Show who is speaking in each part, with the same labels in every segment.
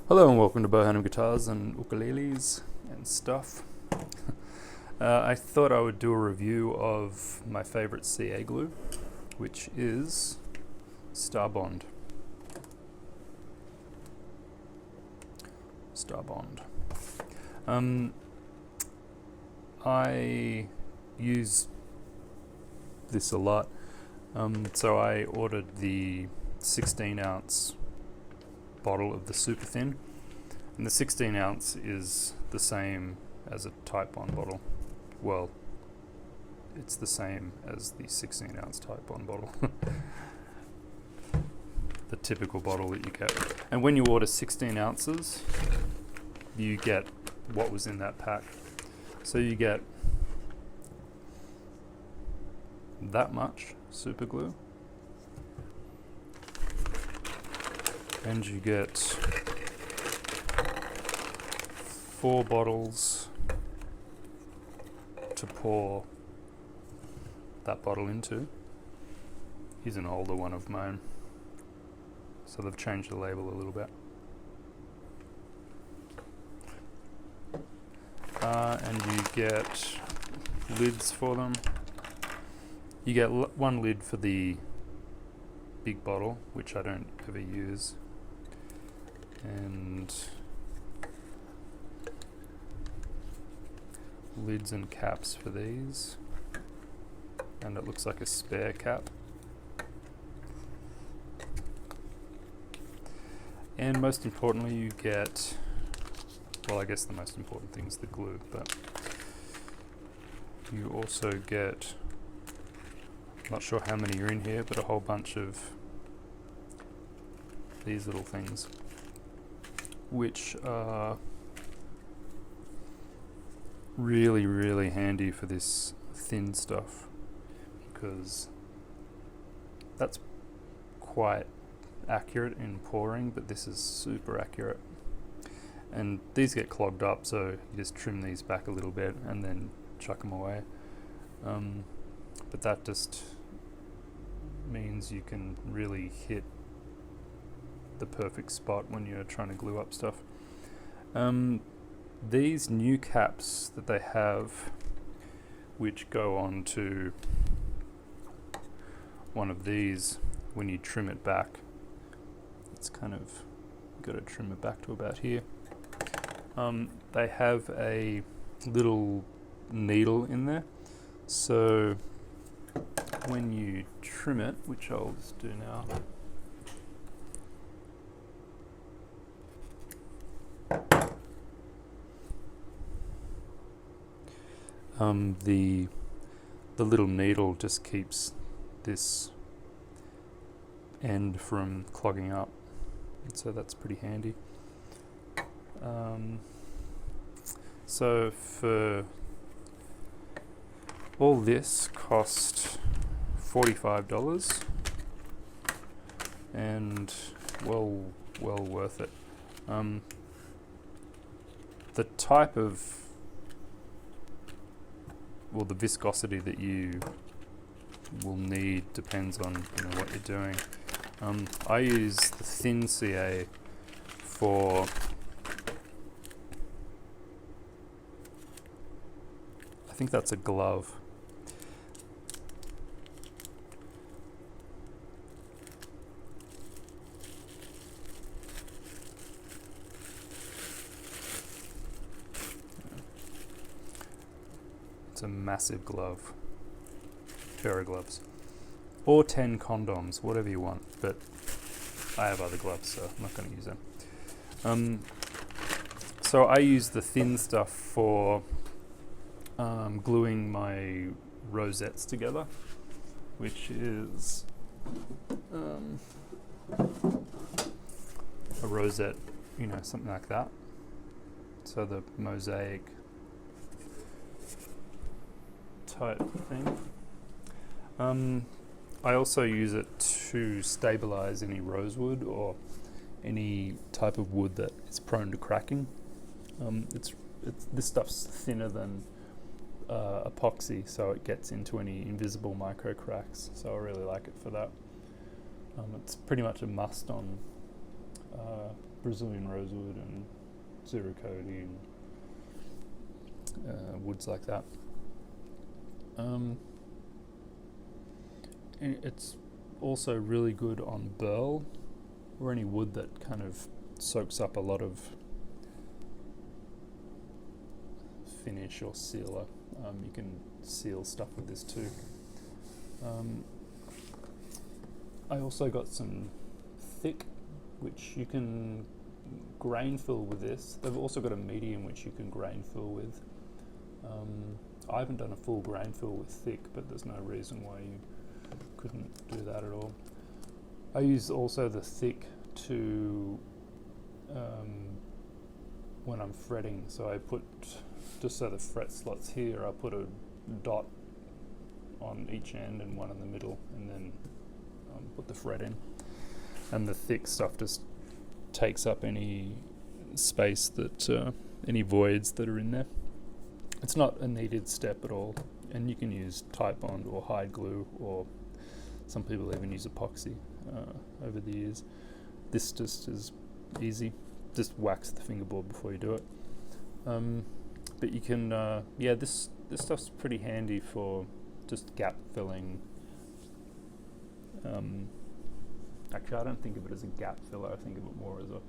Speaker 1: Hello and welcome to Beau Hannam guitars and ukuleles and stuff. I thought I would do a review of my favorite CA glue, which is STARBOND. I use this a lot, so I ordered the 16-ounce bottle of the super thin, and the 16 ounce is the same as a Type 1 bottle. Well, it's the same as the 16 ounce Type 1 bottle. The typical bottle that you get. And when you order 16 ounces, you get what was in that pack. So you get that much super glue, and you get 4 bottles to pour that bottle into. Here's an older one of mine, so they've changed the label a little bit. And you get lids for them. You get one lid for the big bottle, which I don't ever use, and lids and caps for these, and it looks like a spare cap. And most importantly, you get, well, I guess the most important thing is the glue, but you also get, not sure how many are in here, but a whole bunch of these little things, which are really handy for this thin stuff, because that's quite accurate in pouring, but this is super accurate. And these get clogged up, so you just trim these back a little bit and then chuck them away. But that just means you can really hit the perfect spot when you're trying to glue up stuff. These new caps that they have, which go on to one of these, when you trim it back, it's kind of got to trim it back to about here. They have a little needle in there, so when you trim it, which I'll just do now, the little needle just keeps this end from clogging up, and so that's pretty handy. So for all this cost $45, and well worth it. The type of, well, the viscosity that you will need depends on what you're doing. I use the thin CA for I think that's a glove. It's a massive glove. Pair of gloves. Or 10 condoms, whatever you want, but I have other gloves, so I'm not going to use them. So I use the thin stuff for gluing my rosettes together, which is a rosette, something like that. So the mosaic type thing. I also use it to stabilize any rosewood or any type of wood that is prone to cracking. This stuff's thinner than epoxy, so it gets into any invisible micro cracks, so I really like it for that. It's pretty much a must on Brazilian rosewood and Zirconi and woods like that. It's also really good on burl or any wood that kind of soaks up a lot of finish or sealer. You can seal stuff with this too. I also got some thick, which you can grain fill with this. They've also got a medium which you can grain fill with. I haven't done a full grain fill with thick, but there's no reason why you couldn't do that at all. I use also the thick to when I'm fretting, so I put, just so the fret slots here, I put a dot on each end and one in the middle, and then put the fret in. And the thick stuff just takes up any space that, any voids that are in there. It's not a needed step at all, and you can use Titebond or hide glue, or some people even use epoxy over the years. This just is easy. Just wax the fingerboard before you do it. But you can, this stuff's pretty handy for just gap filling. Actually, I don't think of it as a gap filler. I think of it more as a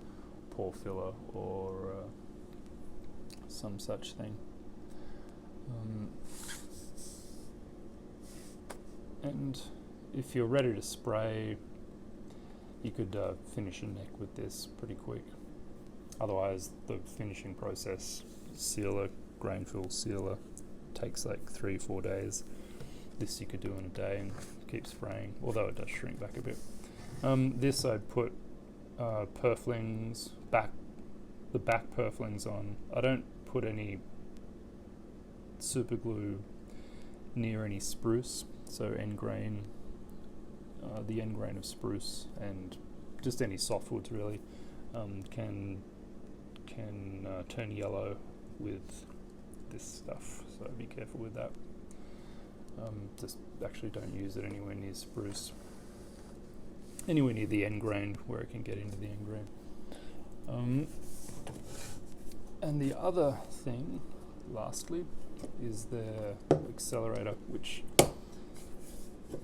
Speaker 1: pore filler or some such thing. And if you're ready to spray, you could finish your neck with this pretty quick. Otherwise, the finishing process, sealer, grain fill sealer, takes like 3-4 days. This you could do in a day and keep spraying, although it does shrink back a bit. This I put purflings, the back purflings on. I don't put any super glue near any spruce, so end grain, the end grain of spruce and just any softwoods really can turn yellow with this stuff, so be careful with that. Just actually don't use it anywhere near spruce, anywhere near the end grain where it can get into the end grain. And the other thing, lastly, is the Accelerator, which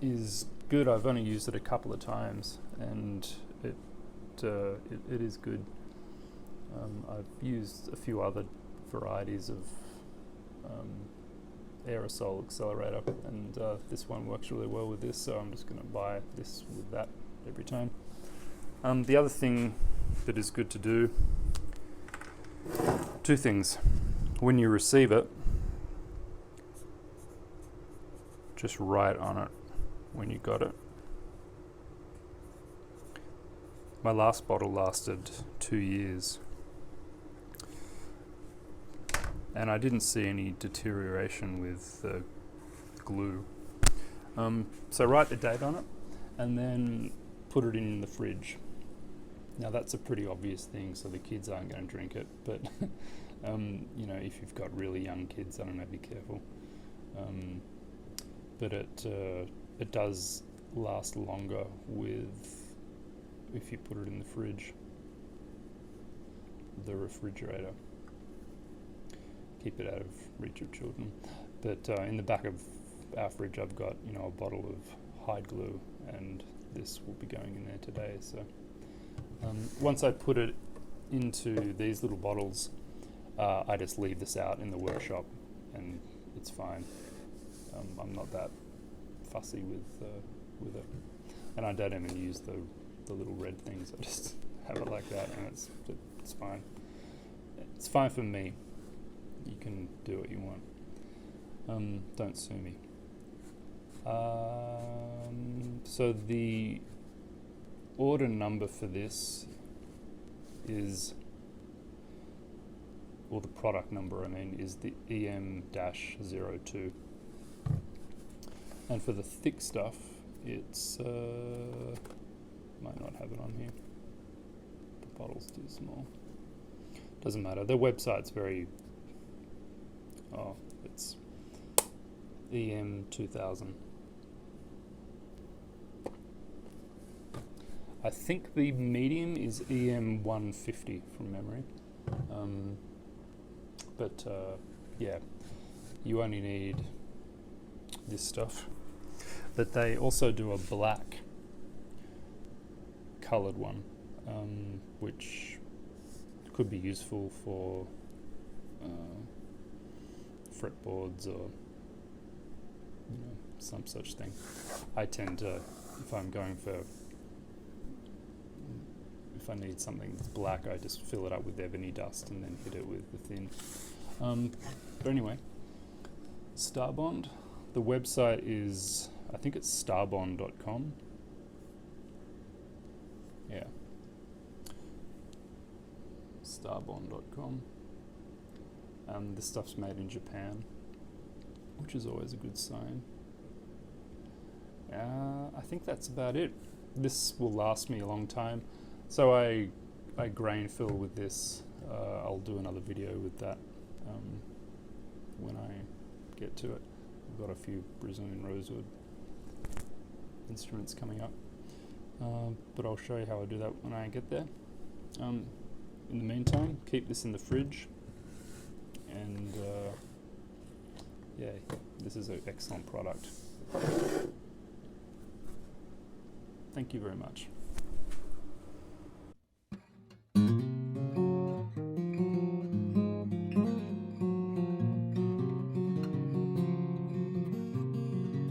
Speaker 1: is good. I've only used it a couple of times, and it is good. I've used a few other varieties of aerosol accelerator, and this one works really well with this, so I'm just going to buy this with that every time. The other thing that is good to do, two things. When you receive it, just write on it when you got it. My last bottle lasted 2 years, and I didn't see any deterioration with the glue. So write the date on it and then put it in the fridge. Now that's a pretty obvious thing, so the kids aren't going to drink it, but you know, if you've got really young kids, I don't know, be careful. But it does last longer if you put it in the fridge, the refrigerator. Keep it out of reach of children. But in the back of our fridge, I've got, you know, a bottle of hide glue, and this will be going in there today. So once I put it into these little bottles, I just leave this out in the workshop, and it's fine. I'm not that fussy with it, and I don't even use the little red things. I just have it like that, and it's fine. It's fine for me. You can do what you want. Don't sue me. So the order number for this is, or the product number I mean, is the EM-02. And for the thick stuff, it's, might not have it on here. The bottle's too small. Doesn't matter. The website's very, it's EM 2000. I think the medium is EM 150 from memory. But yeah, you only need this stuff. But they also do a black coloured one, which could be useful for fretboards or some such thing. I tend to, if I need something that's black, I just fill it up with ebony dust and then hit it with the thin. But anyway, STARBOND. The website is, I think it's starbond.com. Yeah. Starbond.com. This stuff's made in Japan, which is always a good sign. I think that's about it. This will last me a long time. So I grain fill with this. I'll do another video with that when I get to it. I've got a few Brazilian rosewood instruments coming up, but I'll show you how I do that when I get there. In the meantime, keep this in the fridge, and yeah, this is an excellent product. Thank you very much.